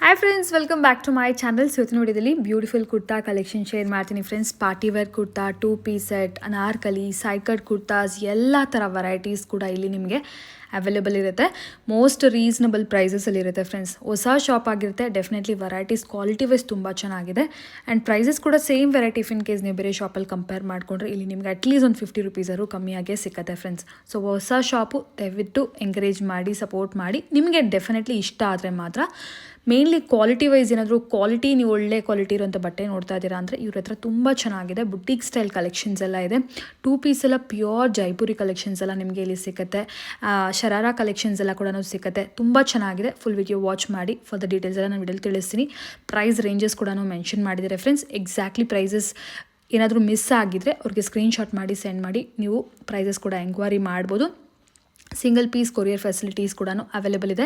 Hi friends, welcome back to my channel. ಇವತ್ತಿನ ವಿಡಿಯೋದಲ್ಲಿ beautiful kurta collection share ಮಾಡ್ತೀನಿ friends. Party wear kurta, 2 piece set, anarkali, side cut kurtas ಎಲ್ಲ ಥರ varieties ಕೂಡ ಇಲ್ಲಿ ನಿಮಗೆ ಅವೈಲೇಬಲ್ ಇರುತ್ತೆ. ಮೋಸ್ಟ್ ರೀಸನಬಲ್ ಪ್ರೈಸಸಲ್ಲಿ ಇರುತ್ತೆ ಫ್ರೆಂಡ್ಸ್. ಹೊಸ ಶಾಪ್ ಆಗಿರುತ್ತೆ. ಡೆಫಿನೆಟ್ಲಿ ವೆರೈಟೀಸ್ ಕ್ವಾಲಿಟಿ ವೈಸ್ ತುಂಬ ಚೆನ್ನಾಗಿದೆ ಆ್ಯಂಡ್ ಪ್ರೈಸಸ್ ಕೂಡ ಸೇಮ್ ವೆರೈಟಿ. ಇನ್ ಕೇಸ್ ನೀವು ಬೇರೆ ಶಾಪಲ್ಲಿ ಕಂಪೇರ್ ಮಾಡಿಕೊಂಡ್ರೆ ಇಲ್ಲಿ ನಿಮಗೆ ಅಟ್ಲೀಸ್ಟ್ ಒಂದು 50 ರುಪೀಸಾರು ಕಮ್ಮಿಯಾಗೇ ಸಿಗುತ್ತೆ ಫ್ರೆಂಡ್ಸ್. ಸೊ ಹೊಸ ಶಾಪು ದಯವಿಟ್ಟು ಎಂಕರೇಜ್ ಮಾಡಿ, ಸಪೋರ್ಟ್ ಮಾಡಿ. ನಿಮಗೆ ಡೆಫಿನೆಟ್ಲಿ ಇಷ್ಟ ಆದರೆ ಮಾತ್ರ. ಮೇನ್ಲಿ ಕ್ವಾಲಿಟಿ ವೈಸ್ ಏನಾದರೂ ಕ್ವಾಲಿಟಿ, ನೀವು ಒಳ್ಳೆ ಕ್ವಾಲಿಟಿ ಇರೋಂಥ ಬಟ್ಟೆ ನೋಡ್ತಾ ಇದ್ದೀರಾ ಅಂದರೆ ಇವ್ರ ಹತ್ರ ತುಂಬ ಚೆನ್ನಾಗಿದೆ. ಬುಟೀಕ್ ಸ್ಟೈಲ್ ಕಲೆಕ್ಷನ್ಸ್ ಎಲ್ಲ ಇದೆ. 2 ಪೀಸ್ ಎಲ್ಲ ಪ್ಯೂರ್ ಜೈಪುರಿ ಕಲೆಕ್ಷನ್ಸ್ ಎಲ್ಲ ನಿಮಗೆ ಇಲ್ಲಿ ಸಿಗುತ್ತೆ. ಶರಾರಾ ಕಲೆಕ್ಷನ್ಸ್ ಎಲ್ಲ ಕೂಡ ಸಿಗುತ್ತೆ. ತುಂಬ ಚೆನ್ನಾಗಿದೆ. ಫುಲ್ ವಿಡಿಯೋ ವಾಚ್ ಮಾಡಿ. ಫಾರ್ ದ ಡೀಟೇಲ್ಸ್ ಎಲ್ಲ ನಾನು ವಿಡಿಯೋಲಿ ತಿಳಿಸ್ತೀನಿ. ಪ್ರೈಸ್ ರೇಂಜಸ್ ಕೂಡ ಮೆನ್ಷನ್ ಮಾಡಿದ್ದಾರೆ ಫ್ರೆಂಡ್ಸ್. ಎಕ್ಸಾಕ್ಟ್ಲಿ ಪ್ರೈಸಸ್ ಏನಾದರೂ ಮಿಸ್ ಆಗಿದ್ದರೆ ಅವ್ರಿಗೆ ಸ್ಕ್ರೀನ್ಶಾಟ್ ಮಾಡಿ ಸೆಂಡ್ ಮಾಡಿ ನೀವು ಪ್ರೈಸಸ್ ಕೂಡ ಎಂಕ್ವೈರಿ ಮಾಡ್ಬೋದು. ಸಿಂಗಲ್ ಪೀಸ್ ಕೊರಿಯರ್ ಫೆಸಿಲಿಟೀಸ್ ಕೂಡ ಅವೈಲೇಬಲ್ ಇದೆ.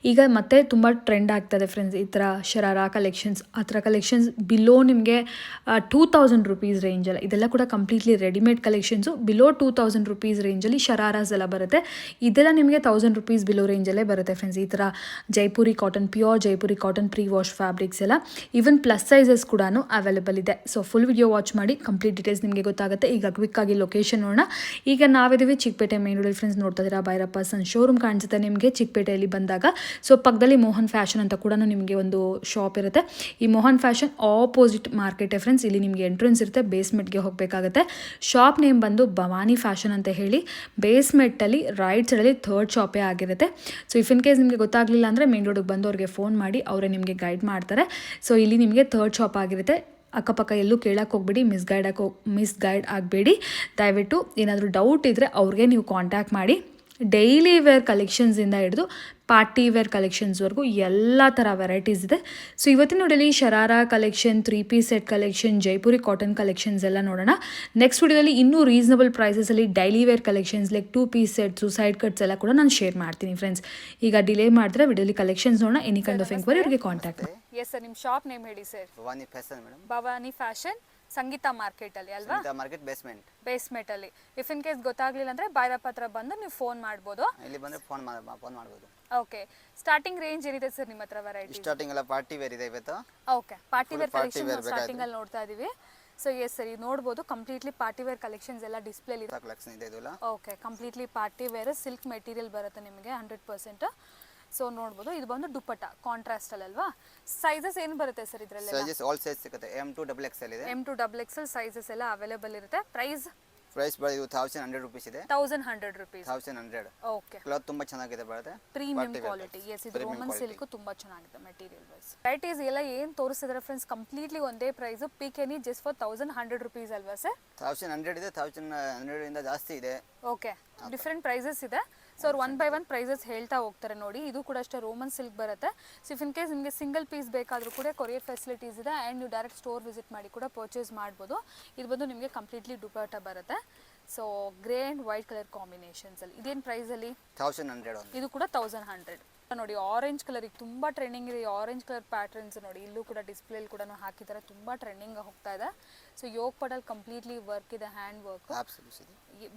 ಈಗ ಮತ್ತೆ ತುಂಬ ಟ್ರೆಂಡ್ ಆಗ್ತದೆ ಫ್ರೆಂಡ್ಸ್ ಈ ಥರ ಶರಾರಾ ಕಲೆಕ್ಷನ್ಸ್, ಆ ಥರ ಕಲೆಕ್ಷನ್ಸ್ ಬಿಲೋ ನಿಮಗೆ 2000 ರುಪೀಸ್ ರೇಂಜಲ್ಲ. ಇದೆಲ್ಲ ಕೂಡ completely readymade collections. Below 2000 rupees ರೇಂಜಲ್ಲಿ ಶರಾರಾಸ್ ಎಲ್ಲ ಬರುತ್ತೆ. ಇದೆಲ್ಲ ನಿಮಗೆ 1000 ರುಪೀಸ್ ಬಿಲೋ ರೇಂಜಲ್ಲೇ ಬರುತ್ತೆ ಫ್ರೆಂಡ್ಸ್. ಈ ಥರ Jaipuri cotton, pure Jaipuri cotton pre wash fabrics ಎಲ್ಲ, ಈವನ್ ಪ್ಲಸ್ ಸೈಜಸ್ ಕೂಡ ಅವೈಲೇಬಲ್ ಇದೆ. ಸೊ ಫುಲ್ ವಿಡಿಯೋ ವಾಚ್ ಮಾಡಿ, ಕಂಪ್ಲೀಟ್ ಡೀಟೇಲ್ಸ್ ನಿಮಗೆ ಗೊತ್ತಾಗುತ್ತೆ. ಈಗ ಕ್ವಿಕ್ಕಾಗಿ ಲೊಕೇಶನ್ ನೋಡೋಣ. ಈಗ ನಾವಿದ್ದೀವಿ ಚಿಕ್ಕಪೇಟೆ ಮೇನ್ ರೋಡಲ್ಲಿ ಫ್ರೆಂಡ್ಸ್. ನೋಡ್ತಾ ಇದ್ದೀರಾ ಭೈರಪ್ಪ ಸನ್ ಶೋರೂಮ್ ಕಾಣಿಸುತ್ತೆ ನಿಮಗೆ ಚಿಕ್ಕಪೇಟೆಯಲ್ಲಿ ಬಂದಾಗ. ಸೊ ಪಕ್ಕದಲ್ಲಿ ಮೋಹನ್ ಫ್ಯಾಷನ್ ಅಂತ ಕೂಡ ನಿಮಗೆ ಒಂದು ಶಾಪ್ ಇರುತ್ತೆ. ಈ Mohan fashion opposite market friends. ಇಲ್ಲಿ ನಿಮಗೆ ಎಂಟ್ರೆನ್ಸ್ ಇರುತ್ತೆ. ಬೇಸ್ಮೆಂಟ್ಗೆ ಹೋಗಬೇಕಾಗುತ್ತೆ. ಶಾಪ್ ನೇಮ್ ಬಂದು ಭವಾನಿ ಫ್ಯಾಷನ್ ಅಂತ ಹೇಳಿ. ಬೇಸ್ಮೆಂಟಲ್ಲಿ ರೈಟ್ ಸೈಡಲ್ಲಿ 3rd ಶಾಪೇ ಆಗಿರುತ್ತೆ. ಸೊ ಇನ್ ಕೇಸ್ ನಿಮಗೆ ಗೊತ್ತಾಗಲಿಲ್ಲ ಅಂದರೆ ಮೇನ್ ರೋಡಿಗೆ ಬಂದು ಅವ್ರಿಗೆ ಫೋನ್ ಮಾಡಿ, ಅವರೇ ನಿಮಗೆ ಗೈಡ್ ಮಾಡ್ತಾರೆ. ಸೊ ಇಲ್ಲಿ ನಿಮಗೆ 3rd ಶಾಪ್ ಆಗಿರುತ್ತೆ. ಅಕ್ಕಪಕ್ಕ ಎಲ್ಲೂ ಕೇಳಕ್ಕೆ ಹೋಗ್ಬೇಡಿ, ಮಿಸ್ಗೈಡ್ ಆಗಬೇಡಿ. ದಯವಿಟ್ಟು ಏನಾದರೂ ಡೌಟ್ ಇದ್ದರೆ ಅವ್ರಿಗೆ ನೀವು ಕಾಂಟ್ಯಾಕ್ಟ್ ಮಾಡಿ. ಡೈಲಿ ವೇರ್ ಕಲೆಕ್ಷನ್ಸಿಂದ ಹಿಡಿದು ಪಾರ್ಟಿ ವೇರ್ ಕಲೆಕ್ಷನ್ಸ್ವರೆಗೂ ಎಲ್ಲ ಥರ ವೆರೈಟೀಸ್ ಇದೆ. ಸೊ ಇವತ್ತಿನ ವಿಡಿಯೋಲಿ sharara collection, 3 piece set collection, Jaipuri cotton collections ಎಲ್ಲ ನೋಡೋಣ. ನೆಕ್ಸ್ಟ್ ವಿಡಿಯೋದಲ್ಲಿ ಇನ್ನೂ ರೀಸನಬಲ್ ಪ್ರೈಸಸಲ್ಲಿ daily wear collections like 2 piece sets, side cuts ಎಲ್ಲ ಕೂಡ ನಾನು ಶೇರ್ ಮಾಡ್ತೀನಿ ಫ್ರೆಂಡ್ಸ್. ಈಗ ಡಿಲೇ ಮಾಡಿದ್ರೆ ವಿಡಿಯೋಲಿ ಕಲೆಕ್ಷನ್ಸ್ ನೋಡೋಣ. ಎನಿ ಕೈಂಡ್ ಆಫ್ ಎಂಕ್ವೈರಿ ಅವ್ರಿಗೆ ಕಾಂಟ್ಯಾಕ್ಟ್ ಮಾಡಿ. ಎಸ್ ಸರ್, ನಿಮ್ಮ ಶಾಪ್ ನೇಮ್ ಹೇಳಿ sir. Bhavani fashion madam. Bhavani fashion, Sangeetha market ಅಲ್ಲಿ ಅಲ್ವಾ? ಸಂಗೀತ ಮಾರ್ಕೆಟ್ ಬೇಸ್ಮೆಂಟ್ ಅಲ್ಲಿ. ಇನ್ ಕೇಸ್ ಗೊತ್ತಾಗ್ಲಿಲ್ಲ ಅಂದ್ರೆ ಭೈರಪ್ಪ ಹತ್ರ ಬಂದು ನೀವು ಫೋನ್ ಮಾಡ್ಬೋದು. ಇಲ್ಲಿ ಬಂದ್ರೆ ಫೋನ್ ಮಾಡಬಹುದು. ಓಕೆ, ಸ್ಟಾರ್ಟಿಂಗ್ ರೇಂಜ್ ಏನಿದೆ ಸರ್ ನಿಮ್ಮ ಹತ್ರ ವೆರೈಟಿ? ಸ್ಟಾರ್ಟಿಂಗ್ ಎಲ್ಲ ಪಾರ್ಟಿ ವೇರ್ ಇದೆ ಇವತ್ತು. Okay, party wear collection starting ಅಲ್ಲಿ ನೋಡ್ತಾ ಇದೀವಿ. ಸೊ ಎಸ್ ಸರ್, ಇದು ನೋಡಬಹುದು ಕಂಪ್ಲೀಟ್ಲಿ ಪಾರ್ಟಿ ವೇರ್ ಕಲೆಕ್ಷನ್ಸ್ ಎಲ್ಲ ಡಿಸ್ಪ್ಲೇ ಇದೆ. ಕಲೆಕ್ಷನ್ ಇದೆ ಇದೆಲ್ಲ. Okay, completely party wear silk material ಬರುತ್ತೆ ನಿಮಗೆ 100%. ಸೊ ನೋಡ್ಬೋದು, ಇದು ಬಂದು ದುಪ್ಪಟ್ಟ ಕಾಂಟ್ರಾಸ್ಟ್ ಅಲ್ವಾ? ಸೈಜಸ್ ಏನು ಬರುತ್ತೆ ಸರ್ ಇದರಲ್ಲಿ? ಸೈಜಸ್ ಆಲ್ ಸೈಜ್ ಸಿಗುತ್ತೆ. M to XXL ಇದೆ. M to XXL ಸೈಜಸ್ ಎಲ್ಲ ಅವೈಲೇಬಲ್ ಇರುತ್ತೆ. ಪ್ರೈಸ್ ಇದು 1100 ರುಪೀಸ್ ಇದೆ. 1100 ರುಪೀಸ್. 1100. ಓಕೆ, ಕ್ಲಾತ್ ತುಂಬಾ ಚೆನ್ನಾಗಿದೆ ಬರುತ್ತೆ. Premium quality. ಎಸ್, ಇದು ರೋಮನ್ ಸಿಲ್ಕ್ ತುಂಬಾ ಚೆನ್ನಾಗಿದೆ ಮೆಟೀರಿಯಲ್ ವೈಸ್. ವೆರೈಟೀಸ್ ಎಲ್ಲ ಏನು ತೋರಿಸಿದ್ರೆ ಫ್ರೆಂಡ್ಸ್ ಕಂಪ್ಲೀಟ್ಲಿ ಒಂದೇ ಪ್ರೈಸ್. ಪಿಕೆನಿ ಜಸ್ಟ್ ಫಾರ್ 1100 ರುಪೀಸ್ ಅಲ್ವಾ ಸರ್? 1100 ಇದೆ. 1100 ಇಂದ ಜಾಸ್ತಿ ಇದೆ. ಓಕೆ, ಡಿಫ್ರೆಂಟ್ ಪ್ರೈಸಸ್ ಇದೆ. ಸೊ ಅವ್ರು 1 by 1 ಪ್ರೈಸಸ್ ಹೇಳ್ತಾ ಹೋಗ್ತಾರೆ ನೋಡಿ. ಇದು ಕೂಡ ಅಷ್ಟೇ ರೋಮನ್ ಸಿಲ್ಕ್ ಬರುತ್ತೆ. ಸೊ ಇನ್ ಕೇಸ್ ನಿಮಗೆ ಸಿಂಗಲ್ ಪೀಸ್ ಬೇಕಾದರೂ ಕೂಡ ಕೊರಿಯರ್ ಫೆಸಿಲಿಟೀಸ್ ಇದೆ ಆ್ಯಂಡ್ ನೀವು ಡೈರೆಕ್ಟ್ ಸ್ಟೋರ್ ವಿಸಿಟ್ ಮಾಡಿ ಕೂಡ ಪರ್ಚೇಸ್ ಮಾಡ್ಬೋದು. ಇದು ಬಂದು ನಿಮಗೆ ಕಂಪ್ಲೀಟ್ಲಿ ದುಪಟ್ಟ ಬರುತ್ತೆ. So grey and white colour combinations ಅಲ್ಲಿ. ಇದೇನು ಪ್ರೈಸಲ್ಲಿ? 1100. ಇದು ಕೂಡ 1100 ನೋಡಿ. ಆರೆಂಜ್ ಕಲರ್ ಈಗ ತುಂಬ ಟ್ರೆಂಡಿಂಗ್ ಇದೆ. ಆರೆಂಜ್ ಕಲರ್ ಪ್ಯಾಟರ್ನ್ಸ್ ನೋಡಿ, ಇಲ್ಲೂ ಕೂಡ ಡಿಸ್ಪ್ಲೇಲಿ ಕೂಡ ಹಾಕಿದ್ದಾರೆ. ತುಂಬ ಟ್ರೆಂಡಿಂಗ್ ಹೋಗ್ತಾ ಇದೆ. ಸೊ ಯೋಗ್ ಪಡಲ್ ಕಂಪ್ಲೀಟ್ಲಿ ವರ್ಕ್ ಇದೆ, ಹ್ಯಾಂಡ್ ವರ್ಕ್.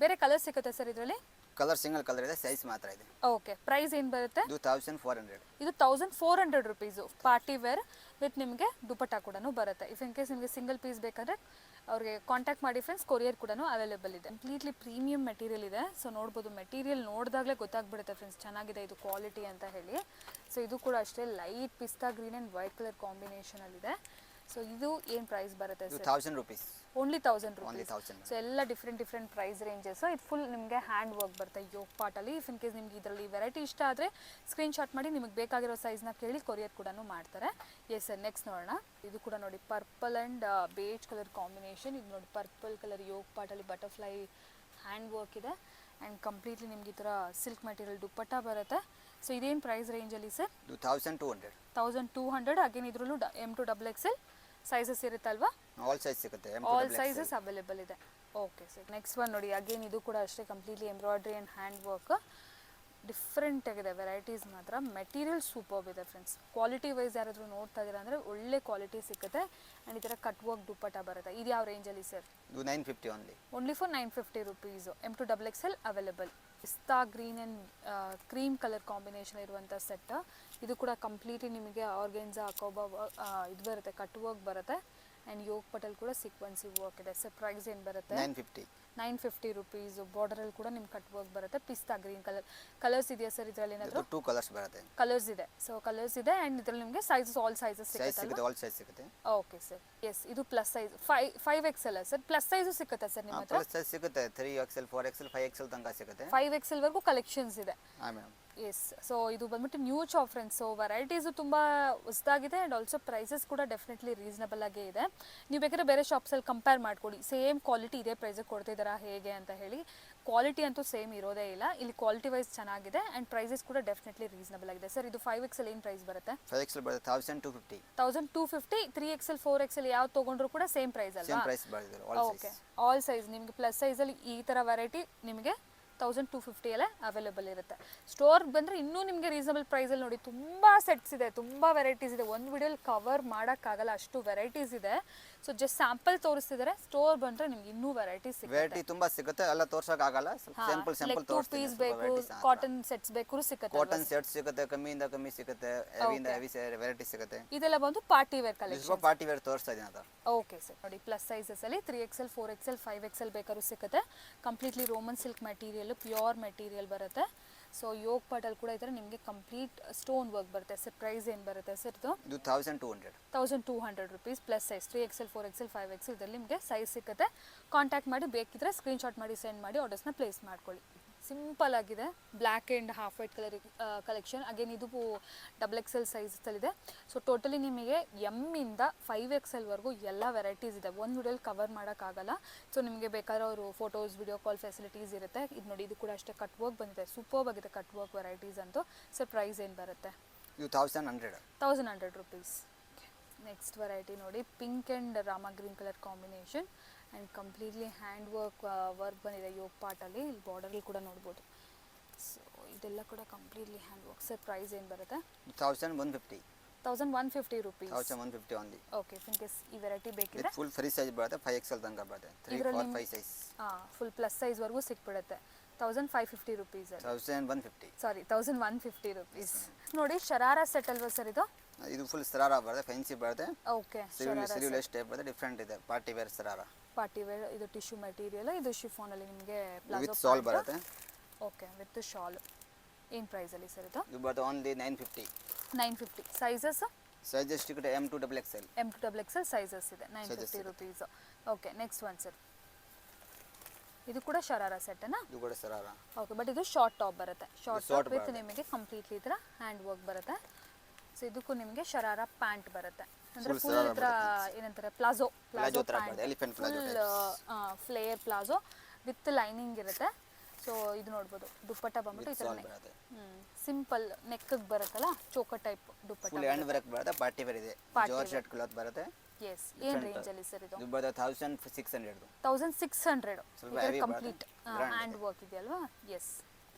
ಬೇರೆ ಕಲರ್ ಸಿಗುತ್ತೆ ಸರ್ ಇದರಲ್ಲಿ? ಕಲರ್ ಸಿಂಗಲ್ ಕಲರ್ ಇದೆ, ಸೈಜ್ ಮಾತ್ರ ಇದೆ. ಓಕೆ, ಪ್ರೈಸ್ ಏನು ಬರುತ್ತೆ? ಇದು 1400. ಇದು 1400 ರುಪೀಸು. ಪಾರ್ಟಿ ವೇರ್ ವಿತ್ ನಿಮಗೆ ದುಪಟ್ಟ ಕೂಡ ಬರುತ್ತೆ. ಇನ್ ಕೇಸ್ ನಿಮಗೆ ಸಿಂಗಲ್ ಪೀಸ್ ಬೇಕಾದರೆ ಅವ್ರಿಗೆ ಕಾಂಟ್ಯಾಕ್ಟ್ ಮಾಡಿ ಫ್ರೆಂಡ್ಸ್. ಕೊರಿಯರ್ ಕೂಡ ಅವೈಲೇಬಲ್ ಇದೆ. ಕಂಪ್ಲೀಟ್ಲಿ ಪ್ರೀಮಿಯಂ ಮೆಟೀರಿಯಲ್ ಇದೆ. ಸೊ ನೋಡ್ಬೋದು, ಮೆಟೀರಿಯಲ್ ನೋಡಿದಾಗಲೇ ಗೊತ್ತಾಗ್ಬಿಡುತ್ತೆ ಫ್ರೆಂಡ್ಸ್ ಚೆನ್ನಾಗಿದೆ ಇದು ಕ್ವಾಲಿಟಿ ಅಂತ ಹೇಳಿ. ಸೊ ಇದು ಕೂಡ ಅಷ್ಟೇ ಲೈಟ್ ಪಿಸ್ತಾ ಗ್ರೀನ್ ಆ್ಯಂಡ್ ವೈಟ್ ಕಲರ್ ಕಾಂಬಿನೇಷನಲ್ಲಿದೆ. ಸೊ ಇದು ಏನು ಪ್ರೈಸ್ ಬರುತ್ತೆ sir? 1000 rupees. Only 1000 rupees. So ಎಲ್ಲ ಡಿಫ್ರೆಂಟ್ ಪ್ರೈಸ್ ರೇಂಜಸ್. ಇದು ಫುಲ್ ನಿಮಗೆ ಹ್ಯಾಂಡ್ ವರ್ಕ್ ಬರುತ್ತೆ ಯೋಗ್ ಪಾರ್ಟಲ್ಲಿ. ಇನ್ ಕೇಸ್ ನಿಮ್ಗೆ ಇದರಲ್ಲಿ ವೆರೈಟಿ ಇಷ್ಟ ಆದರೆ ಸ್ಕ್ರೀನ್ಶಾಟ್ ಮಾಡಿ ನಿಮಗೆ ಬೇಕಾಗಿರೋ ಸೈಜ್ನ ಕೇಳಿ ಕೊರಿಯರ್ ಕೂಡ ಮಾಡ್ತಾರೆ. ಎಸ್ ಸರ್, ನೆಕ್ಸ್ಟ್ ನೋಡೋಣ. ಇದು ಕೂಡ ನೋಡಿ purple and beige colour combination. ಇದು ನೋಡಿ ಪರ್ಪಲ್ ಕಲರ್ ಯೋಗ್ ಪಾರ್ಟಲ್ಲಿ ಬಟರ್ಫ್ಲೈ ಹ್ಯಾಂಡ್ ವರ್ಕ್ ಇದೆ ಆ್ಯಂಡ್ ಕಂಪ್ಲೀಟ್ಲಿ ನಿಮ್ಗೆ ಈ ಥರ ಸಿಲ್ಕ್ ಮೆಟೀರಿಯಲ್ ದುಪ್ಪಟ್ಟ ಬರುತ್ತೆ. ಸೊ ಇದೇನು ಪ್ರೈಸ್ ರೇಂಜಲ್ಲಿ ಸರ್? 1200. 1200. ಅಗೇನ್ ಇದರಲ್ಲೂ M to XXL ಸೈಜಸ್ ಇರುತ್ತಲ್ವಾ? ಆಲ್ ಸೈಜ್ ಸಿಗುತ್ತೆ. ಆಲ್ ಸೈಜಸ್ ಅವೈಲೇಬಲ್ ಇದೆ. ಓಕೆ ಸರ್, ನೆಕ್ಸ್ಟ್ ಒನ್ ನೋಡಿ. ಅಗೇನ್ ಇದು ಕೂಡ ಅಷ್ಟೇ completely embroidery and hand work. Different ಆಗಿದೆ ವೆರೈಟೀಸ್ ಮಾತ್ರ. ಮೆಟೀರಿಯಲ್ ಸೂಪರ್ಬ್ ಇದೆ ಫ್ರೆಂಡ್ಸ್. ಕ್ವಾಲಿಟಿ ವೈಸ್ ಯಾರಾದರೂ ನೋಡ್ತಾ ಇದ್ದೀರಾ ಅಂದರೆ ಒಳ್ಳೆ ಕ್ವಾಲಿಟಿ ಸಿಗುತ್ತೆ ಆ್ಯಂಡ್ ಈ ಥರ ಕಟ್ ವರ್ಕ್ ದುಪ್ಪಟ್ಟ ಬರುತ್ತೆ. ಇದು ಯಾವ ರೇಂಜಲ್ಲಿ ಸರ್? ಇದು 950 only. Only for 950 rupees. M to XXL available. ಪಿಸ್ತಾ green and cream colour combination ಇರುವಂಥ ಸೆಟ್. ಇದು ಕೂಡ ಕಂಪ್ಲೀಟ್ಲಿ ನಿಮಗೆ ಆರ್ಗೆನ್ಸಾ ಅಕೋಬಾ ಇದು ಬರುತ್ತೆ, ಕಟ್ ವರ್ಕ್ ಬರುತ್ತೆ. ಆ್ಯಂಡ್ ಯೋಗ್ ಪಟಲ್ ಕೂಡ ಸೀಕ್ವೆನ್ಸಿ ವರ್ಕ್ ಇದೆ. ಸರ್ ಪ್ರೈಸ್ ಏನು ಬರುತ್ತೆ? 950. 950 ರುಪೀಸ್. ಬಾರ್ಡರಲ್ಲಿ ಕೂಡ ನಿಮ್ಗೆ ಕಟ್ ವರ್ಕ್ ಬರುತ್ತೆ. ಪಿಸ್ತಾ ಗ್ರೀನ್ ಕಲರ್ಸ್ ಇದೆಯಾ ಸರ್ ಇದರಲ್ಲಿ? ಏನಾದರೂ 2 ಕಲರ್ಸ್ ಬರುತ್ತೆ. ಕಲರ್ಸ್ ಇದೆ. ಸೊ ಕಲರ್ಸ್ ಇದೆ ಆ್ಯಂಡ್ ಇದರಲ್ಲಿ ನಿಮಗೆ ಸೈಜಸ್ ಆಲ್ ಸೈಜಸ್ ಸೈಜ್ ಸಿಗುತ್ತೆ. ಸಿಗುತ್ತೆ, ಆಲ್ ಸೈಜ್ ಸಿಗುತ್ತೆ. Okay sir. ಎಸ್, ಇದು plus size 5XL sir. Plus size ಸಿಗುತ್ತಾ ಸರ್ ನಿಮ್ಮ ಹತ್ರ? ಪ್ಲಸ್ ಸೈಜ್ ಸಿಗುತ್ತೆ. 3XL 4XL 5XL ತನಕ ಸಿಗುತ್ತೆ. 5XL ವರೆಗೂ ಕಲೆಕ್ಷನ್ಸ್ ಇದೆ. ಹಾಂ ಮೇಡಮ್. ಎಸ್, ಸೊ ಇದು ಬಂದ್ಬಿಟ್ಟು new shop friends. So varieties ತುಂಬ ಹೊಸದಾಗಿದೆ ಆ್ಯಂಡ್ ಆಲ್ಸೋ ಪ್ರೈಸಸ್ ಕೂಡ ಡೆಫಿನೆಟ್ಲಿ ರೀಸನಬಲ್ ಆಗೇ ಇದೆ. ನೀವು ಬೇಕಾದ್ರೆ ಬೇರೆ ಶಾಪ್ಸಲ್ಲಿ ಕಂಪೇರ್ ಮಾಡ್ಕೊಳ್ಳಿ, ಸೇಮ್ ಕ್ವಾಲಿಟಿ ಇದೇ ಪ್ರೈಸಿಗೆ ಕೊಡ್ತಿದ್ದಾರಾ ಹೇಗೆ ಅಂತ ಹೇಳಿ. ಕ್ವಾಲಿಟಿ ಅಂತೂ ಸೇಮ್ ಇರೋದೇ ಇಲ್ಲ. ಇಲ್ಲಿ ಕ್ವಾಲಿಟಿ ವೈಸ್ ಚೆನ್ನಾಗಿದೆ ಆ್ಯಂಡ್ ಪ್ರೈಸಸ್ ಕೂಡ ಡೆಫಿನೆಟ್ಲಿ ರೀಸನಬಲ್ ಆಗಿದೆ. ಸರ್ ಇದು 5XL ಏನು ಪ್ರೈಸ್ ಬರುತ್ತೆ? 5XL ಬರುತ್ತೆ 1250. 1250. 3XL 4XL ಯಾವ್ದು ತೊಗೊಂಡ್ರು ಕೂಡ ಸೇಮ್ ಪ್ರೈಸ್ ಅಲ್ವಾ? ಸೇಮ್ ಪ್ರೈಸ್ ಬರುತ್ತೆ, all okay, size. All size ನಿಮಗೆ ಪ್ಲಸ್ ಸೈಜಲ್ಲಿ ಈ ಥರ ವೆರೈಟಿ ನಿಮಗೆ 1250 ಅಲ್ಲೇ ಅವೈಲೇಬಲ್ ಇರುತ್ತೆ. ಸ್ಟೋರ್ಗೆ ಬಂದರೆ ಇನ್ನೂ ನಿಮಗೆ ರೀಸನಬಲ್ ಪ್ರೈಸಲ್ಲಿ ನೋಡಿ ತುಂಬ ಸೆಟ್ಸ್ ಇದೆ, ತುಂಬ ವೆರೈಟೀಸ್ ಇದೆ. ಒಂದು ವಿಡಿಯೋಲಿ ಕವರ್ ಮಾಡೋಕ್ಕಾಗಲ್ಲ, ಅಷ್ಟು ವೆರೈಟೀಸ್ ಇದೆ. ಸೊ ಜಸ್ಟ್ ಸ್ಯಾಂಪಲ್ ತೋರಿಸ್ತಿದ್ದಾರೆ. ಸ್ಟೋರ್ ಬಂದರೆ ನಿಮ್ಗೆ ಇನ್ನೂ ವೆರೈಟೀಸ್ ಸಿಗುತ್ತೆ. ವೆರೈಟಿ ತುಂಬಾ ಸಿಗುತ್ತೆ, ಎಲ್ಲ ತೋರ್ಸಕ್ ಆಗಲ್ಲ. ಸ್ಯಾಂಪಲ್ ಸ್ಯಾಂಪಲ್ 2 ಪೀಸ್ ಬೇಕು, ಕಾಟನ್ ಸೆಟ್ಸ್ ಬೇಕು ಸಿಗುತ್ತೆ. ಕಾಟನ್ ಸೆಟ್ ಸಿಗುತ್ತೆ, ಕಮ್ಮಿಯಿಂದ ಕಮ್ಮಿ ಸಿಗುತ್ತೆ, ಹೆವಿಯಿಂದ ಹೆವಿ ವೆರೈಟಿ ಸಿಗುತ್ತೆ. ಇದೆಲ್ಲ ಬಂದು party wear collection. Party wear ತೋರಿಸ್ತಾ ಇದೀನಿ ಅದು. ಓಕೆ ಸರ್, ನೋಡಿ ಪ್ಲಸ್ ಸೈಜಸ್ ಅಲ್ಲಿ 3XL 4XL 5XL ಬೇಕಾದ್ರೂ ಸಿಗುತ್ತೆ. Completely Roman silk material, pure material ಬರುತ್ತೆ. ಸೊ ಯೋಗ್ ಪಾಟಲ್ ಕೂಡ ಇದ್ರೆ ನಿಮಗೆ ಕಂಪ್ಲೀಟ್ ಸ್ಟೋನ್ ವರ್ಕ್ ಬರುತ್ತೆ. ಸರ್ ಪ್ರೈಸ್ ಏನು ಬರುತ್ತೆ ಸರ್ ಇದು? 1200. 1200 rupees plus size 3XL 4XL 5XL ಇದರಲ್ಲಿ ನಿಮಗೆ ಸೈಜ್ ಸಿಗುತ್ತೆ. ಕಾಂಟ್ಯಾಕ್ಟ್ ಮಾಡಿ, ಬೇಕಿದ್ರೆ ಸ್ಕ್ರೀನ್ಶಾಟ್ ಮಾಡಿ ಸೆಂಡ್ ಮಾಡಿ ಆರ್ಡರ್ಸ್ನ ಪ್ಲೇಸ್ ಮಾಡ್ಕೊಳ್ಳಿ. ಸಿಂಪಲ್ ಆಗಿದೆ, black and half white colour collection. Again ಇದು XXL ಸೈಜಲ್ಲಿದೆ. ಸೊ ಟೋಟಲಿ ನಿಮಗೆ ಇಂದ 5XL ವರೆಗೂ ಎಲ್ಲ ವೆರೈಟೀಸ್ ಇದೆ. ಒಂದು ವಿಡಿಯೋಲಿ ಕವರ್ ಮಾಡೋಕ್ಕಾಗಲ್ಲ. ಸೊ ನಿಮಗೆ ಬೇಕಾದ್ರೆ ಅವರು ಫೋಟೋಸ್, ವಿಡಿಯೋ ಕಾಲ್ ಫೆಸಿಲಿಟೀಸ್ ಇರುತ್ತೆ. ಇದು ನೋಡಿ, ಇದು ಕೂಡ ಅಷ್ಟೇ ಕಟ್ ವರ್ಕ್ ಬಂದಿದೆ. ಸೂಪರ್ಬ್ ಆಗಿದೆ ಕಟ್ ವರ್ಕ್ ವೆರೈಟೀಸ್ ಅಂತೂ. ಸರ್ ಪ್ರೈಸ್ ಏನು ಬರುತ್ತೆ? 1100 ರುಪೀಸ್. ನೆಕ್ಸ್ಟ್ ವೆರೈಟಿ ನೋಡಿ, pink and Rama green colour combination and completely hand work ಬಂದಿದೆ ಯೋಗ್ ಪಾರ್ಟಲ್ಲಿ. ಇಲ್ಲಿ ಬಾರ್ಡರಲ್ಲಿ ಕೂಡ ನೋಡ್ಬೋದು. ಸೊ ಇದೆಲ್ಲ ಕೂಡ completely hand work. Sir price ಏನು ಬರುತ್ತೆ? 1150. 1150 rupees. 1150 only. Okay, in case ಈ ವೆರೈಟಿ ಬೇಕಿದ್ರೆ ಫುಲ್ ಫ್ರೀ ಸೈಜ್ ಬರುತ್ತೆ. 5XL ತನಕ ಬರುತ್ತೆ. 3, 4, 5 ಸೈಜ್. ಫುಲ್ ಪ್ಲಸ್ ಸೈಜ್ವರೆಗೂ ಸಿಕ್ಬಿಡುತ್ತೆ. 1550 ರುಪೀಸ್. 1150. ಸಾರಿ, 1150 ರುಪೀಸ್. ನೋಡಿ, ಶರಾರಾ ಸೆಟ್ ಅಲ್ವಾ ಸರ್ ಇದು? ಇದು ಫುಲ್ ಸರಾರಾ ಬರುತ್ತೆ, ಫ್ಯಾನ್ಸಿ ಬರುತ್ತೆ. ಓಕೆ, ಸಿರಿಲ್ ಸ್ಟೇಪ್ ಬರುತ್ತೆ, ಡಿಫ್ರೆಂಟ್ ಇದೆ. Party wear sharara. Party wear. ಇದು ಟಿಶ್ಯೂ ಮೆಟೀರಿಯಲ್. ಇದು ಶಿಫಾನಲ್ಲಿ ನಿಮಗೆ ವಿತ್ ಶಾಲ್ ಬರುತ್ತೆ. Okay, with shawl. ಏನು ಪ್ರೈಸಲ್ಲಿ ಸರ್ ಇದು? ಇದು ಬರುತ್ತೆ ಓನ್ಲಿ 950. 950. ಸೈಜಸ್? ಸೈಜಸ್ ಸಿಗುತ್ತೆ M to XXL. M to XXL sizes ಇದೆ. 950 rupees. Okay, next one sir. ಇದು ಕೂಡ ಶರಾರಾ ಸೆಟ್ಟನಾ? ಇದು ಕೂಡ ಸರಾರಾ. ಓಕೆ, ಬಟ್ ಇದು ಶಾರ್ಟ್ ಟಾಪ್ ಬರುತ್ತೆ. ಶಾರ್ಟ್ ಟಾಪ್ ವಿತ್ ಬರುತ್ತೆ. ನಿಮಗೆ ಕಂಪ್ಲೀಟ್ಲಿ ಈ ಥರ ಹ್ಯಾಂಡ್ ವರ್ಕ್ ಬರುತ್ತೆ. ಸೊ ಇದಕ್ಕೂ ನಿಮಗೆ ಶರಾರಾ ಪ್ಯಾಂಟ್ ಬರುತ್ತೆ. ಅಂದರೆ ಫುಲ್ ಈ ಥರ ಏನಂತಾರೆ, palazzo pant, elephant full flare palazzo with lining ಇರುತ್ತೆ. ಸೊ ಇದು ನೋಡ್ಬೋದು, ದುಪ್ಪಟ್ಟ ಬಂದ್ಬಿಟ್ಟು ಈ ಥರ ಸಿಂಪಲ್ ನೆಕ್ಗೆ ಬರುತ್ತಲ್ಲ, ಚೋಕರ್ ಟೈಪ್ ದುಪ್ಪಟ್ಟ. ಫುಲ್ ಹ್ಯಾಂಡ್ ವರ್ಕ್ ಬರುತ್ತೆ, ಪಾರ್ಟಿ ವೇರ್ ಇದೆ. ಜಾರ್ಜೆಟ್ ಕ್ಲಾತ್ ಬರುತ್ತೆ. ಎಸ್, ಏನು ರೇಂಜಲ್ಲಿ ಸರ್ ಇದು? ಇದು ಬರುತ್ತೆ 1600. 1600. ಸ್ವಲ್ಪ heavy complete brand hand work ಇದೆಯಲ್ವಾ? ಎಸ್.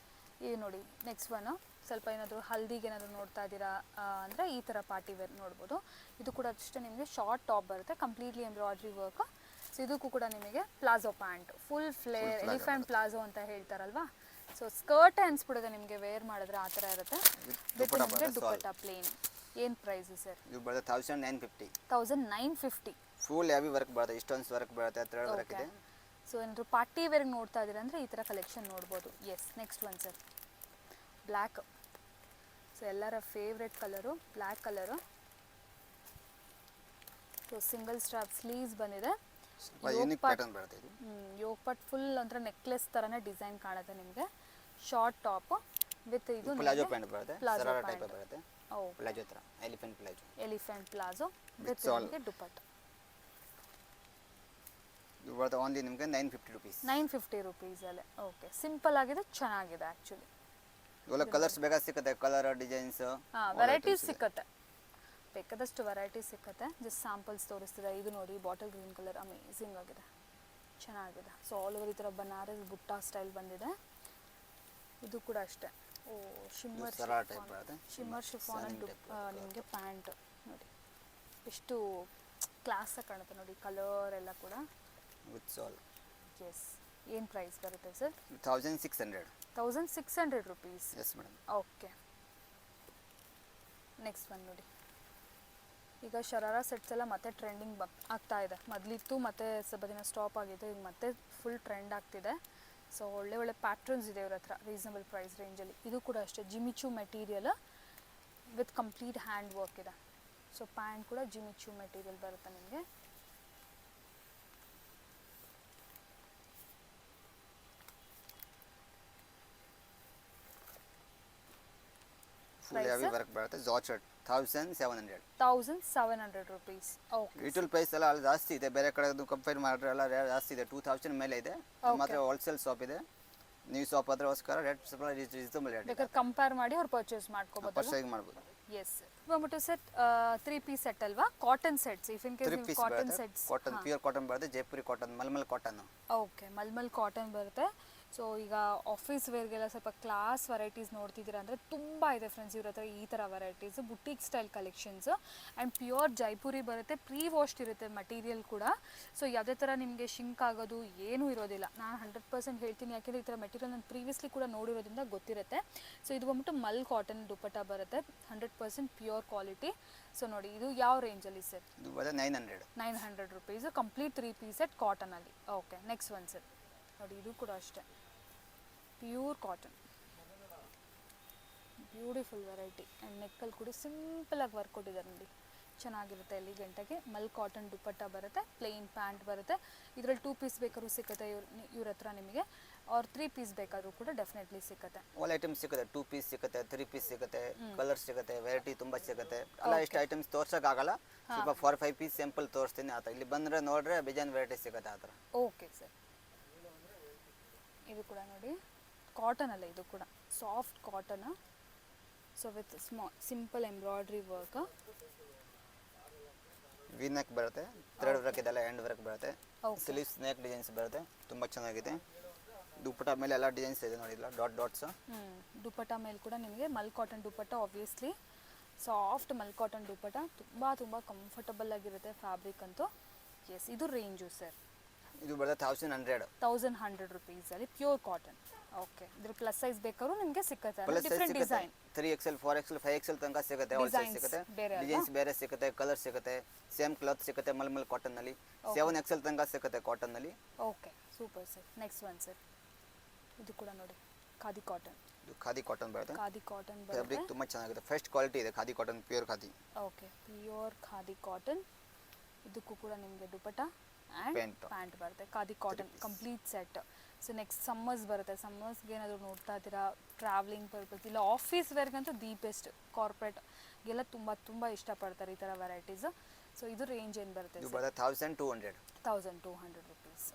ಇದು ನೋಡಿ, ನೆಕ್ಸ್ಟ್ ಒನ್ ಸ್ವಲ್ಪ ಏನಾದರೂ ಹಲ್ದಿಗೆ ಏನಾದರೂ ನೋಡ್ತಾ ಇದ್ದೀರಾ ಅಂದರೆ ಈ ಥರ ಪಾರ್ಟಿ ವೇರ್ ನೋಡ್ಬೋದು. ಇದು ಕೂಡ ಅಷ್ಟೇ ನಿಮಗೆ ಶಾರ್ಟ್ ಟಾಪ್ ಬರುತ್ತೆ, ಕಂಪ್ಲೀಟ್ಲಿ ಎಂಬ್ರಾಯ್ಡ್ರಿ ವರ್ಕ್. ಸೊ ಇದಕ್ಕೂ ಕೂಡ ನಿಮಗೆ palazzo pant, full flare, elephant palazzo ಅಂತ ಹೇಳ್ತಾರಲ್ವಾ. ಸೊ ಸ್ಕರ್ಟ್ ಅನ್ಸ್ಬಿಡುತ್ತೆ ನಿಮಗೆ ವೇರ್ ಮಾಡಿದ್ರೆ, ಆ ಥರ ಇರುತ್ತೆ. ವಿತ್ ನಿಮಗೆ ದುಪ್ಪಟ್ಟ ಪ್ಲೇನ್. ಏನು ಪ್ರೈಸು ಸರ್? ಇದು ಬರುತ್ತೆ 1950. 1950. ಫುಲ್ ಹೆವಿ ವರ್ಕ್ ಬರುತ್ತೆ, ಇಷ್ಟೊಂದು ವರ್ಕ್ ಬರುತ್ತೆ, ಥ್ರೆಡ್ ವರ್ಕ್ ಇದೆ. ಸೊ ಏನಾದರೂ ಪಾರ್ಟಿ ವೇರ್ಗೆ ನೋಡ್ತಾ ಇದ್ದೀರಾ ಅಂದರೆ ಈ ಥರ ಕಲೆಕ್ಷನ್ ನೋಡ್ಬೋದು. Yes, next one sir. Black. So ಎಲ್ಲರ favourite colour black colour. So single strap sleeves ಬಂದಿದೆ. ಯೂನಿಕ್ ಪ್ಯಾಟರ್ನ್ ಬರುತ್ತೆ ಇದು. ಯೋಗ್ ಪಟ್ ಫುಲ್ ಅಂದ್ರೆ ನೆಕ್ಲೆಸ್ ಥರನೇ ಡಿಸೈನ್ ಕಾಣುತ್ತೆ ನಿಮಗೆ. ಶಾರ್ಟ್ ಟಾಪ್ ವಿತ್ ಇದು ಪ್ಲಾಜೋ ಪ್ಯಾಂಟ್ ಬರುತ್ತೆ, ಸರಾರಾ ಟೈಪ್ ಬರುತ್ತೆ. ಪ್ಲಾಜೋ ಥರ, ಎಲಿಫೆಂಟ್ ಪ್ಲಾಜೋ ವಿತ್ ನಿಮಗೆ ದುಪ್ಪಟ್ಟ. ಇದು ಬರುತ್ತೆ ಓನ್ಲಿ ನಿಮಗೆ 950 ರುಪೀಸ್. 950 ರುಪೀಸಲ್ಲೇ. ಓಕೆ, ಸಿಂಪಲ್ ಆಗಿದೆ, ಚೆನ್ನಾಗಿದೆ ಆ್ಯಕ್ಚುಲಿ. ಇವೆಲ್ಲ ಕಲರ್ಸ್ ಬೇಕಾದ ಸಿಗುತ್ತೆ, ಕಲರ್ ಡಿಸೈನ್ಸ್ ವೆರೈಟೀಸ್ ಸಿಕ್ಕತ್ತೆ, ಬೇಕಾದಷ್ಟು ವೆರೈಟೀಸ್ ಸಿಕ್ಕತ್ತೆ. ಜಸ್ಟ್ ಸ್ಯಾಂಪಲ್ಸ್ ತೋರಿಸ್ತಿದೆ. ಇದು ನೋಡಿ, ಬಾಟಲ್ ಗ್ರೀನ್ ಕಲರ್ ಅಮೇಝಿಂಗ್ ಆಗಿದೆ, ಚೆನ್ನಾಗಿದೆ. ಸೊ ಆಲ್ ಓವರ್ ಈ ಥರ ಬನಾರಸ್ ಬುಟ್ಟ ಸ್ಟೈಲ್ ಬಂದಿದೆ. ಇದು ಕೂಡ ಅಷ್ಟೇ. ಓ, ಶಿಮ್ಮರ್ ಶಿಫಾನ್ ನಿಮಗೆ ಪ್ಯಾಂಟ್ ನೋಡಿ, ಎಷ್ಟು ಕ್ಲಾಸಾಗಿ ಕಾಣುತ್ತೆ ನೋಡಿ, ಕಲರ್ ಎಲ್ಲ ಕೂಡ ವಿತ್ ಸಾಲ್. ಎಸ್. ಏನು ಪ್ರೈಸ್ ಬರುತ್ತೆ sir? 1600. 1600 rupees. Yes madam. Okay, next one ನೋಡಿ. ಈಗ ಶರಾರಾ ಸೆಟ್ಸ್ ಎಲ್ಲ ಮತ್ತೆ ಟ್ರೆಂಡಿಂಗ್ ಆಗ್ತಾ ಇದೆ. ಮೊದಲಿತ್ತು ಮತ್ತೆ ಸ್ವಲ್ಪ ದಿನ ಸ್ಟಾಪ್ ಆಗಿದೆ, ಈಗ ಮತ್ತೆ ಫುಲ್ ಟ್ರೆಂಡ್ ಆಗ್ತಿದೆ. ಸೊ ಒಳ್ಳೆ ಒಳ್ಳೆ ಪ್ಯಾಟ್ರನ್ಸ್ ಇದೆ ಇವ್ರ ಹತ್ರ ರೀಸನಬಲ್ ಪ್ರೈಸ್ ರೇಂಜಲ್ಲಿ. ಇದು ಕೂಡ ಅಷ್ಟೇ Jimmy Choo material with complete hand work ಇದೆ. ಸೊ ಪ್ಯಾಂಟ್ ಕೂಡ ಜಿಮಿಚು ಮೆಟೀರಿಯಲ್ ಬರುತ್ತೆ ನಿಮಗೆ. ಫುಲ್ ಹೆವಿ ವರ್ಕ್ ಬರುತ್ತೆ. Georgette 1700. 1700 rupees. Okay, retail price ಎಲ್ಲ ಅಲ್ಲಿ ಜಾಸ್ತಿ ಇದೆ, ಬೇರೆ ಕಡೆ ಕಂಪೇರ್ ಮಾಡಿದ್ರೆ ಎಲ್ಲ ಜಾಸ್ತಿ ಇದೆ. 2000 ಮೇಲೆ ಇದೆ. ಮಾತ್ರ ಹೋಲ್ಸೇಲ್ ಶಾಪ್ ಇದೆ. ನೀವು ಶಾಪ್ ಅದಕ್ಕೋಸ್ಕರ ರೇಟ್ ಸ್ವಲ್ಪ ರೀಸನಬಲ್ ರೇಟ್ ಬೇಕಾದ್ರೆ ಕಂಪೇರ್ ಮಾಡಿ ಅವ್ರು ಪರ್ಚೇಸ್ ಮಾಡ್ಕೋಬಹುದು. ಪರ್ಚೇಸ್ ಮಾಡ್ಬೋದು. ಎಸ್, ಬಂದ್ಬಿಟ್ಟು ಸೆಟ್ 3 ಪೀಸ್ ಸೆಟ್ ಅಲ್ವಾ, cotton sets. If in case 3 ನೀವು ಪೀಸ್ ಕಾಟನ್ ಬರುತ್ತೆ. ಸೆಟ್ಸ್, ಕಾಟನ್ ಪ್ಯೂರ್ ಕಾಟನ್ ಬರುತ್ತೆ, Jaipuri cotton, mulmul cotton. Okay, mulmul cotton ಬರುತ್ತೆ. ಸೊ ಈಗ ಆಫೀಸ್ ವೇರ್ಗೆಲ್ಲ ಸ್ವಲ್ಪ ಕ್ಲಾಸ್ ವೆರೈಟೀಸ್ ನೋಡ್ತಿದ್ದೀರಾ ಅಂದರೆ ತುಂಬ ಇದೆ ಫ್ರೆಂಡ್ಸ್ ಇವ್ರ ಹತ್ರ ಈ ಥರ varieties. Boutique style collections and pure Jaipuri ಬರುತ್ತೆ. ಪ್ರೀ ವಾಶ್ಡ್ ಇರುತ್ತೆ ಮಟೀರಿಯಲ್ ಕೂಡ. ಸೊ ಯಾವುದೇ ಥರ ನಿಮಗೆ ಶಿಂಕ್ ಆಗೋದು ಏನೂ ಇರೋದಿಲ್ಲ. ನಾನು 100% ಹೇಳ್ತೀನಿ, ಯಾಕೆಂದರೆ ಈ ಥರ ಮೆಟೀರಿಯಲ್ ನಾನು ಪ್ರೀವಿಯಸ್ಲಿ ಕೂಡ ನೋಡಿರೋದ್ರಿಂದ ಗೊತ್ತಿರುತ್ತೆ. ಸೊ ಇದು ಬಂದ್ಬಿಟ್ಟು ಮಲ್ ಕಾಟನ್ ದುಪ್ಪಟ್ಟ ಬರುತ್ತೆ, 100% ಪ್ಯೂರ್ ಕ್ವಾಲಿಟಿ. ಸೊ ನೋಡಿ, ಇದು ಯಾವ ರೇಂಜಲ್ಲಿ ಸರ್? ಇದು ಬರುತ್ತೆ 900 ರುಪೀಸು, ಕಂಪ್ಲೀಟ್ 3 ಪೀಸ್ ಸೆಟ್ ಕಾಟನಲ್ಲಿ. ಓಕೆ, ನೆಕ್ಸ್ಟ್ ಒನ್ ಸರ್ ನೋಡಿ. ಇದು ಕೂಡ ಅಷ್ಟೇ pure cotton, beautiful variety. And ನೆಕ್ಕಲ್ಲಿ ಕೂಡ ಸಿಂಪಲಾಗಿ ವರ್ಕ್ ಕೊಟ್ಟಿದ್ದಾರೆ ನೋಡಿ, ಚೆನ್ನಾಗಿರುತ್ತೆ. ಇಲ್ಲಿ ಗಂಟೆಗೆ ಮಲ್ ಕಾಟನ್ ದುಪ್ಪಟ್ಟ ಬರುತ್ತೆ, ಪ್ಲೇನ್ ಪ್ಯಾಂಟ್ ಬರುತ್ತೆ. ಇದರಲ್ಲಿ 2 ಪೀಸ್ ಬೇಕಾದ್ರೂ ಸಿಗುತ್ತೆ ಇವ್ರ ಹತ್ರ ನಿಮಗೆ, ಅವ್ರ 3 ಪೀಸ್ ಬೇಕಾದರೂ ಕೂಡ ಡೆಫಿನೆಟ್ಲಿ ಸಿಗುತ್ತೆ. ಆಲ್ ಐಟಮ್ಸ್ ಸಿಗುತ್ತೆ. 2 ಪೀಸ್ ಸಿಗುತ್ತೆ, 3 ಪೀಸ್ ಸಿಗುತ್ತೆ, ಕಲರ್ ಸಿಗುತ್ತೆ, ವೆರೈಟಿ ತುಂಬ ಸಿಗುತ್ತೆ. ಎಲ್ಲ ಎಷ್ಟು ಐಟಮ್ಸ್ ತೋರ್ಸೋಕ್ಕಾಗಲ್ಲ, ಸ್ವಲ್ಪ 4-5 ಪೀಸ್ ಸಿಂಪಲ್ ತೋರಿಸ್ತೀನಿ. ಆ ಥರ ಇಲ್ಲಿ ಬಂದರೆ ನೋಡ್ರೆ ಬೇಜಾನ್ ವೆರೈಟಿ ಸಿಗುತ್ತೆ ಆ ಥರ. ಓಕೆ ಸರ್, ಇದು ಕೂಡ ನೋಡಿ ಕಾಟನ್ ಅಲ್ಲ, ಇದು ಕೂಡ soft cotton. So with simple embroidery work. V neck ಬರುತ್ತೆ, ಥ್ರೆಡ್ ವರ್ಕ್ ಇದೆಲ್ಲ ಹ್ಯಾಂಡ್ ವರ್ಕ್ ಬರುತ್ತೆ. ಸ್ಲೀವ್ಸ್ ನೆಕ್ ಡಿಸೈನ್ಸ್ ಬರುತ್ತೆ, ತುಂಬ ಚೆನ್ನಾಗಿದೆ. ದುಪ್ಪಟ್ಟ ಮೇಲೆ ಎಲ್ಲ ಡಿಸೈನ್ಸ್ ಇದೆ ನೋಡಿ, ಇಲ್ಲ ಡಾಟ್ಸ್. ದುಪ್ಪಟ್ಟ ಮೇಲೆ ಕೂಡ ನಿಮಗೆ ಮಲ್ ಕಾಟನ್ ದುಪ್ಪಟ್ಟ, ಆಬ್ವಿಯಸ್ಲಿ ಸಾಫ್ಟ್ ಮಲ್ ಕಾಟನ್ ದುಪ್ಪಟ್ಟ, ತುಂಬ ಕಂಫರ್ಟಬಲ್ ಆಗಿರುತ್ತೆ ಫ್ಯಾಬ್ರಿಕ್ ಅಂತೂ. ಎಸ್, ಇದು ರೇಂಜು ಸರ್? ಇದು ಬರುತ್ತೆ 1100 ರುಪೀಸಲ್ಲಿ ಪ್ಯೂರ್ ಕಾಟನ್. ಓಕೆ, ಇದ್ರ ಪ್ಲಸ್ ಸೈಜ್ ಬೇಕಾದ್ರೂ ನಿಮಗೆ ಸಿಗುತ್ತೆ. ಪ್ಲಸ್ ಸೈಜ್ ಡಿಫ್ರೆಂಟ್ ಸಿಗುತ್ತೆ, ಡಿಸೈನ್ 3XL 4XL 5XL ತನಕ ಸಿಗುತ್ತೆ. ಹೋಲ್ಸೇಲ್ ಸಿಗುತ್ತೆ, ಡಿಸೈನ್ಸ್ ಬೇರೆ ಸಿಗುತ್ತೆ, ಕಲರ್ ಸಿಗುತ್ತೆ, ಸೇಮ್ ಕ್ಲಾತ್ ಸಿಗುತ್ತೆ ಮಲ್ಮಲ್ ಕಾಟನ್ನಲ್ಲಿ. 7XL ತನಕ ಸಿಗುತ್ತೆ ಕಾಟನ್ನಲ್ಲಿ. Okay, super sir. Next one sir, ಇದು ಕೂಡ ನೋಡಿ ಖಾದಿ ಕಾಟನ್. ಇದು ಖಾದಿ ಕಾಟನ್ ಬರುತ್ತೆ, ಖಾದಿ ಕಾಟನ್ ಬರುತ್ತೆ, ಫ್ಯಾಬ್ರಿಕ್ ತುಂಬ ಚೆನ್ನಾಗಿದೆ, ಫಸ್ಟ್ ಕ್ವಾಲಿಟಿ ಇದೆ khadi cotton, pure khadi. Okay, pure khadi cotton. ಇದಕ್ಕೂ ಕೂಡ ನಿಮಗೆ ದುಪ್ಪಟ್ಟ ಆ್ಯಂಡ್ ಪ್ಯಾಂಟ್ ಬರುತ್ತೆ, khadi cotton complete set. So next summers ಬರುತ್ತೆ. ಸಮ್ಮರ್ಸ್ಗೆ ಏನಾದರೂ ನೋಡ್ತಾ ಇದ್ದೀರಾ, ಟ್ರಾವ್ಲಿಂಗ್ ಪರ್ಪಸ್ ಇಲ್ಲ ಆಫೀಸ್ ವೇರ್ಗಂತೂ ದಿ ಬೆಸ್ಟ್. ಕಾರ್ಪೊರೇಟ್ಗೆಲ್ಲ ತುಂಬ ಇಷ್ಟಪಡ್ತಾರೆ ಈ ಥರ ವೆರೈಟೀಸ್. ಸೊ ಇದು ರೇಂಜ್ ಏನು ಬರುತ್ತೆ? ಇದು ಬರುತ್ತೆ 1200 ರುಪೀಸ್.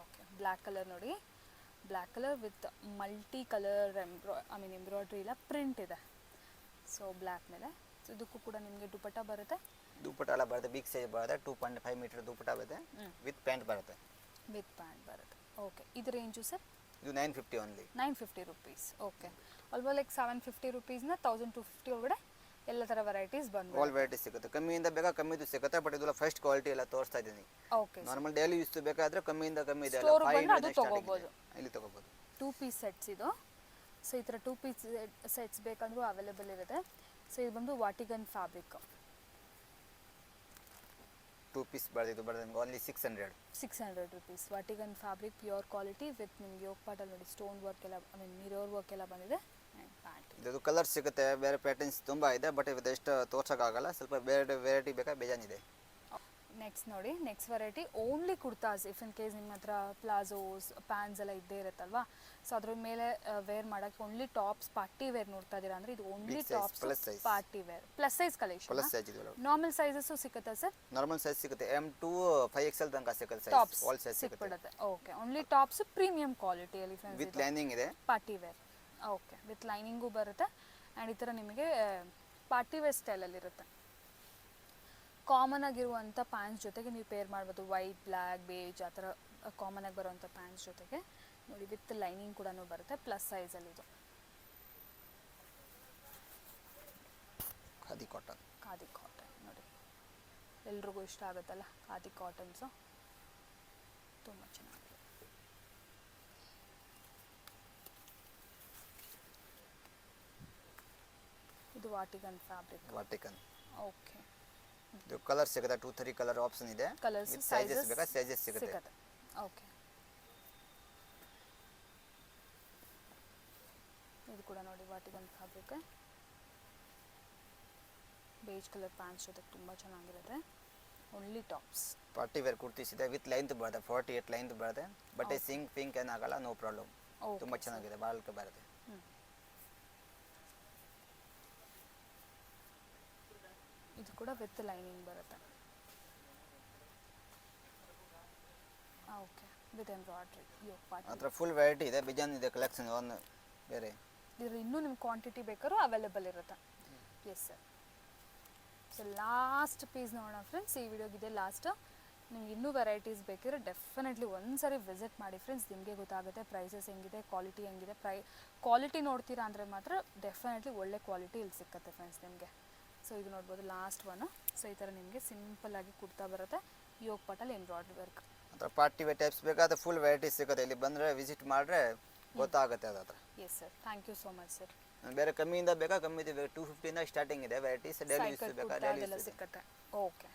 ಓಕೆ, ಬ್ಲ್ಯಾಕ್ ಕಲರ್ ನೋಡಿ, black colour with multi colour embroidery ಇಲ್ಲ ಪ್ರಿಂಟ್ ಇದೆ. ಸೊ ಬ್ಲ್ಯಾಕ್ ಮೇಲೆ. ಸೊ ಇದಕ್ಕೂ ಕೂಡ ನಿಮಗೆ ದುಪ್ಪಟ್ಟ ಬರುತ್ತೆ, ದುಪ್ಪಟ್ಟ ಎಲ್ಲ ಬರುತ್ತೆ, ಬಿಗ್ ಸೈಜ್ ಬರುತ್ತೆ, 2.5 ಮೀಟರ್ ದುಪ್ಪಟ್ಟ ಬರುತ್ತೆ, ವಿತ್ ಪ್ಯಾಂಟ್ ಬರುತ್ತೆ. ಓಕೆ, ಇದು ರೇಂಜು ಸರ್? ಇದು 950 only. 950 rupees. Okay, almost like 750 ರುಪೀಸ್ನ 1250 ಒಳಗಡೆ ಎಲ್ಲ ಥರ ವೆರೈಟೀಸ್ ಬಂದು ಆಲ್ ವೆರೈಟೀಸ್ ಸಿಗುತ್ತೆ. ಕಮ್ಮಿಯಿಂದ ಬೇಕಾ ಕಮ್ಮಿದು ಸಿಗುತ್ತೆ, ಬಟ್ ಇದೆಲ್ಲ ಫಸ್ಟ್ ಕ್ವಾಲಿಟಿ ಎಲ್ಲ ತೋರಿಸ್ತಾ ಇದ್ದೀನಿ. ಓಕೆ, ನಾರ್ಮಲ್ ಡೈಲಿ ಯೂಸ್ ಬೇಕಾದ್ರೆ ಕಮ್ಮಿಯಿಂದ ಕಮ್ಮಿ ಇದೆ, ಅದು ತಗೋಬಹುದು. ಇಲ್ಲಿ ತಗೋಬಹುದು. 2 ಪೀಸ್ ಸೆಟ್ಸ್ ಇದು. ಸೊ ಈ ಥರ 2 ಪೀಸ್ ಸೆಟ್ಸ್ ಬೇಕಂದ್ರೂ ಅವೈಲೇಬಲ್ ಇರುತ್ತೆ. ಸೊ ಇದು ಬಂದು ವಾಟಿಗನ್ ಫ್ಯಾಬ್ರಿಕ್. 2 ಪೀಸ್ ಬರುತ್ತೆ, ಇದು ಬರುತ್ತೆ ನಿಮ್ಗೆ ಓನ್ಲಿ 600 ರುಪೀಸ್. ವಾಟಿಗನ್ ಫ್ಯಾಬ್ರಿಕ್ ಪ್ಯೂರ್ ಕ್ವಾಲಿಟಿ ವಿತ್ ನಿಮಗೆ ಯೋಗಪಾಟಲ್ಲಿ ನೋಡಿ ಸ್ಟೋನ್ ವರ್ಕ್ ಎಲ್ಲ, ಮಿರರ್ ವರ್ಕ್ ಎಲ್ಲ ಬಂದಿದೆ. ಆ್ಯಂಡ್ ಪ್ಯಾಂಟ್ ಇದು ಕಲರ್ ಸಿಗುತ್ತೆ, ಬೇರೆ ಪ್ಯಾಟರ್ನ್ಸ್ ತುಂಬ ಇದೆ, ಬಟ್ ಇದು ಎಷ್ಟು ತೋರ್ಸೋಕ್ಕಾಗಲ್ಲ, ಸ್ವಲ್ಪ ಬೇರೆ ವೆರೈಟಿ ಬೇಕಾ ಬೇಜಾನಿದೆ. ನೆಕ್ಸ್ಟ್ ನೋಡಿ, next variety only kurtas. If in case ನಿಮ್ಮ ಹತ್ರ ಪ್ಲಾಜೋಸ್ ಪ್ಯಾಂಟ್ಸ್ ಎಲ್ಲ ಇದ್ದೇ ಇರುತ್ತಲ್ವಾ, ಸೊ ಅದ್ರ ಮೇಲೆ ವೇರ್ ಮಾಡೋಕ್ಕೆ ಓನ್ಲಿ ಟಾಪ್ಸ್ ಪಾರ್ಟಿ ವೇರ್ ನೋಡ್ತಾ ಇದ್ದೀರಾ ಅಂದರೆ ಇದು only tops party wear plus size collection. Plus size ಇದೆ, ನಾರ್ಮಲ್ ಸೈಜಸ್ಸು ಸಿಗುತ್ತಾ ಸರ್? ನಾರ್ಮಲ್ ಸೈಜ್ ಸಿಗುತ್ತೆ, M2 5XL ತನಕ ಸಿಗುತ್ತೆ, ಟಾಪ್ಸ್ ಆಲ್ ಸೈಜ್ ಸಿಗುತ್ತೆ. ಓಕೆ, ಓನ್ಲಿ ಟಾಪ್ಸ್ ಪ್ರೀಮಿಯಂ ಕ್ವಾಲಿಟಿಯಲ್ಲಿ ಫ್ರೆಂಡ್ಸ್, ವಿತ್ ಲೈನಿಂಗ್ ಇದೆ, party wear. Okay, with lining ಬರುತ್ತೆ. And ಈ ಥರ ನಿಮಗೆ ಪಾರ್ಟಿ ವೇರ್ ಸ್ಟೈಲಲ್ಲಿರುತ್ತೆ. ಕಾಮನ್ ಆಗಿರುವಂಥ ಪ್ಯಾಂಟ್ಸ್ ಜೊತೆಗೆ ನೀವು ಪೇರ್ ಮಾಡ್ಬೋದು, ವೈಟ್ ಬ್ಲ್ಯಾಕ್ ಬೇಜ್ ಆ ಥರ ಕಾಮನ್ ಆಗಿ ಬರುವಂಥ ಪ್ಯಾಂಟ್ಸ್ ಜೊತೆಗೆ ನೋಡಿ ವಿತ್ ಲೈನಿಂಗ್ ಕೂಡ ಬರುತ್ತೆ, ಪ್ಲಸ್ ಸೈಜಲ್ಲಿ. ಇದು ಖಾದಿ ಕಾಟನ್. ಖಾದಿ ಕಾಟನ್ ನೋಡಿ, ಎಲ್ರಿಗೂ ಇಷ್ಟ ಆಗುತ್ತಲ್ಲ ಖಾದಿ ಕಾಟನ್ಸು, ತುಂಬ ಚೆನ್ನಾಗಿದೆ. ಇದು ವಾಟಿಗನ್ ಫ್ಯಾಬ್ರಿಕ್. ವಾಟಿಕನ್. ಓಕೆ. ಇದು ಕಲರ್ ಸಿಗುತ್ತೆ, 2-3 ಕಲರ್ ಆಪ್ಷನ್ ಇದೆ. ಕಲರ್ಸ್ ಸೈಜಸ್ ಬೇಕಾ ಸೈಜಸ್ ಸಿಗುತ್ತೆ. ಓಕೆ. ಇದು ಕೂಡ ನೋಡಿ Vatican fabric. Beige colour pants ಜೊತೆ ತುಂಬ ಚೆನ್ನಾಗಿರುತ್ತೆ. Only tops. Party wear kurtis ಇದೆ ವಿತ್ ಲೈನ್ತ್ ಬರುತ್ತೆ, 48 ಲೈನ್ತ್ ಬರುತ್ತೆ. ಬಟ್ಟೆ ಸಿಂಕ್ ಪಿಂಕ್ ಏನಾಗಲ್ಲ, ನೋ ಪ್ರಾಬ್ಲಮ್. ತುಂಬ ಚೆನ್ನಾಗಿದೆ, ಬಾಳಕ್ಕೆ ಬರುತ್ತೆ. ಇದು ಕೂಡ ವಿತ್ ಲೈನಿಂಗ್ ಬರುತ್ತೆ. Okay, with embroidery. ಮಾತ್ರ ಫುಲ್ ವೆರೈಟಿ ಇದೆ, ಬಿಜಾನ್ ಇದೆ ಕಲೆಕ್ಷನ್ ಒಂದು ಬೇರೆ. ಇದರಲ್ಲಿ ಇನ್ನೂ ನಿಮ್ಗೆ ಕ್ವಾಂಟಿಟಿ ಬೇಕಾದ್ರೂ ಅವೈಲೇಬಲ್ ಇರುತ್ತೆ. Yes sir. So last piece ನೋಡೋಣ ಫ್ರೆಂಡ್ಸ್, ಈ ವಿಡಿಯೋಗಿದೆ ಲಾಸ್ಟ್. ನಿಮ್ಗೆ ಇನ್ನೂ ವೆರೈಟೀಸ್ ಬೇಕಿದ್ರೆ ಡೆಫಿನೆಟ್ಲಿ ಒಂದ್ಸರಿ ವಿಸಿಟ್ ಮಾಡಿ ಫ್ರೆಂಡ್ಸ್, ನಿಮಗೆ ಗೊತ್ತಾಗುತ್ತೆ ಪ್ರೈಸಸ್ ಹೆಂಗಿದೆ, ಕ್ವಾಲಿಟಿ ಹೆಂಗಿದೆ. ಕ್ವಾಲಿಟಿ ನೋಡ್ತೀರಾ ಅಂದರೆ ಮಾತ್ರ ಡೆಫಿನೆಟ್ಲಿ ಒಳ್ಳೆ ಕ್ವಾಲಿಟಿ ಇಲ್ಲಿ ಸಿಕ್ಕತ್ತೆ ಫ್ರೆಂಡ್ಸ್ ನಿಮಗೆ. ಸೊ ಇದು ನೋಡ್ಬೋದು ಲಾಸ್ಟ್ ಒನ್. ಸೊ ಈ ಥರ ನಿಮಗೆ ಸಿಂಪಲ್ಲಾಗಿ ಕುರ್ತಾ ಬರುತ್ತೆ, ಯೋಗ್ ಪಾಟಲ್ಲಿ ಎಂಬ್ರಾಯ್ಡ್ರಿ ವರ್ಕ್. ಹತ್ರ ಪಾರ್ಟಿ ವೇರ್ ಟೈಪ್ಸ್ ಬೇಕಾದ್ರೆ ಫುಲ್ ವೆರೈಟಿ ಸಿಗುತ್ತೆ. ಇಲ್ಲಿ ಬಂದರೆ ವಿಸಿಟ್ ಮಾಡಿದ್ರೆ ಗೊತ್ತಾಗುತ್ತೆ ಅದ್ರ ಹತ್ರ. Yes sir, thank you so much sir. ಬೇರೆ ಕಮ್ಮಿಯಿಂದ ಬೇಕಾ ಕಮ್ಮಿ 250 ಸ್ಟಾರ್ಟಿಂಗ್ ಇದೆ ವೆರೈಟೀಸ್. ಡೈಲಿ ಯೂಸ್ ಬೇಕಾ ಡೈಲಿ ಯೂಸ್ ಸಿಕ್ಕತ್ತೆ. ಓಕೆ.